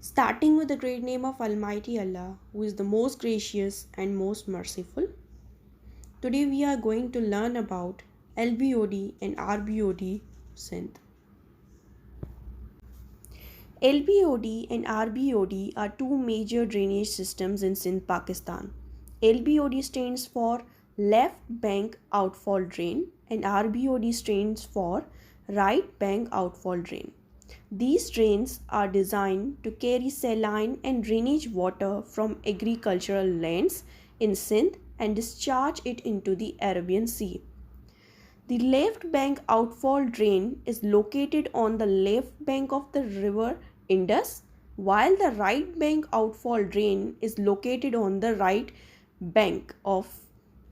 starting with the great name of Almighty Allah, who is the most gracious and most merciful. Today we are going to learn about LBOD and RBOD Sindh. LBOD and RBOD are two major drainage systems in Sindh, Pakistan. LBOD stands for Left Bank Outfall Drain and RBOD stands for Right Bank Outfall Drain. These drains are designed to carry saline and drainage water from agricultural lands in Sindh and discharge it into the Arabian Sea. The left bank outfall drain is located on the left bank of the river Indus, while the right bank outfall drain is located on the right bank of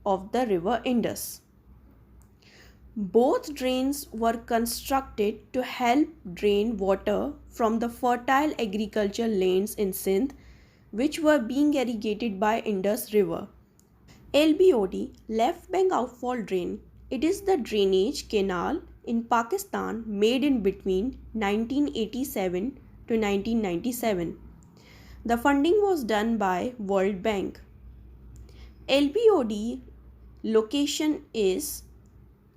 the river Indus. Both drains were constructed to help drain water from the fertile agricultural lands in Sindh, which were being irrigated by Indus River. LBOD, Left Bank Outfall Drain, it is the drainage canal in Pakistan made in between 1987 to 1997. The funding was done by World Bank. LBOD location is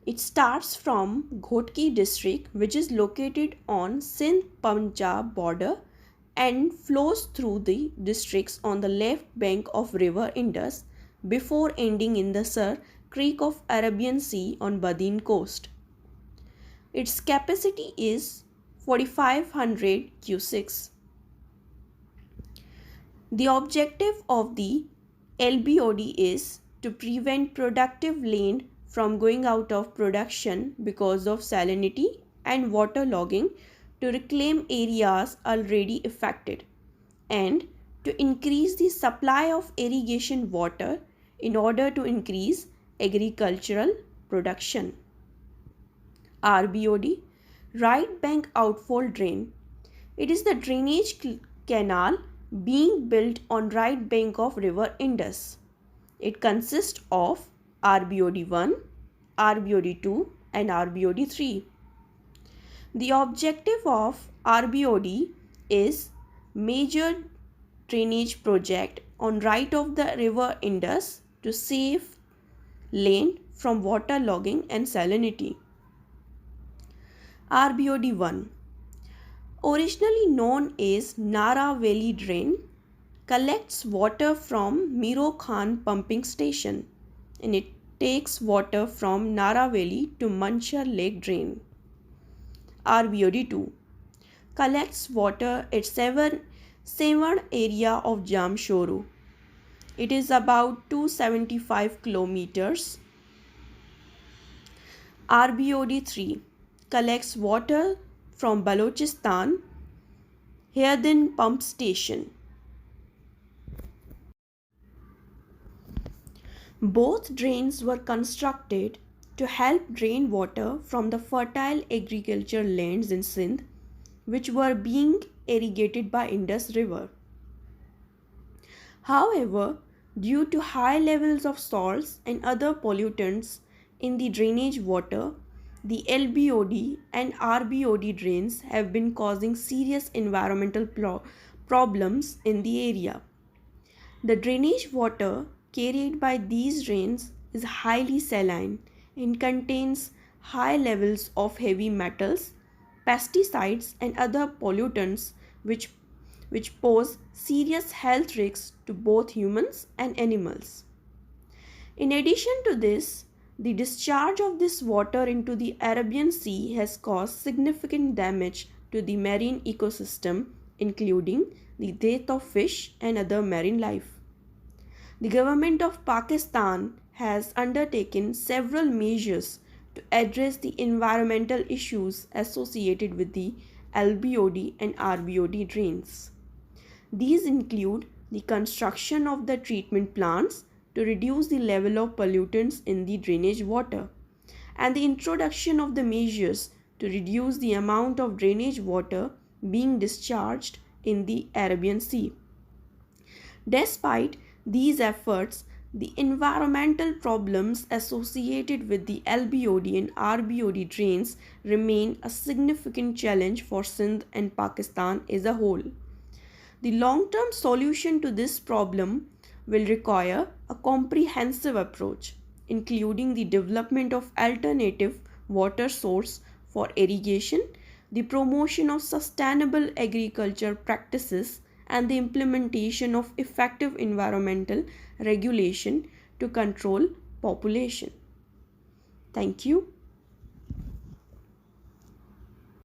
it starts from Ghotki district, which is located on Sindh-Punjab border and flows through the districts on the left bank of river Indus before ending in the Sur Creek of Arabian Sea on Badin coast. Its capacity is 4500 cusics. The objective of the LBOD is to prevent productive land from going out of production because of salinity and waterlogging, to reclaim areas already affected, and to increase the supply of irrigation water in order to increase agricultural production. RBOD, Right Bank Outfall Drain. It is the drainage canal being built on right bank of river Indus. It consists of RBOD 1, RBOD 2 and RBOD 3. The objective of RBOD is major drainage project on right of the river Indus to save land from waterlogging and salinity. RBOD 1, originally known as Nara Valley Drain, collects water from Miro Khan pumping station, and it takes water from Nara Valley to Manchar Lake Drain. RBOD 2, collects water at Sevan area of Jamshoro. It is about 275 kilometers. RBOD 3, collects water from Balochistan, Herdan pump station. Both drains were constructed to help drain water from the fertile agricultural lands in Sindh, which were being irrigated by Indus River. However, due to high levels of salts and other pollutants in the drainage water, the LBOD and RBOD drains have been causing serious environmental problems in the area. The drainage water carried by these drains is highly saline and contains high levels of heavy metals, pesticides and other pollutants which pose serious health risks to both humans and animals. In addition to this, the discharge of this water into the Arabian Sea has caused significant damage to the marine ecosystem, including the death of fish and other marine life. The government of Pakistan has undertaken several measures to address the environmental issues associated with the LBOD and RBOD drains. These include the construction of the treatment plants to reduce the level of pollutants in the drainage water, and the introduction of the measures to reduce the amount of drainage water being discharged in the Arabian Sea. Despite these efforts, the environmental problems associated with the LBOD and RBOD drains remain a significant challenge for Sindh and Pakistan as a whole. The long term solution to this problem will require a comprehensive approach, including the development of alternative water source for irrigation, the promotion of sustainable agriculture practices, and the implementation of effective environmental regulation to control population. Thank you.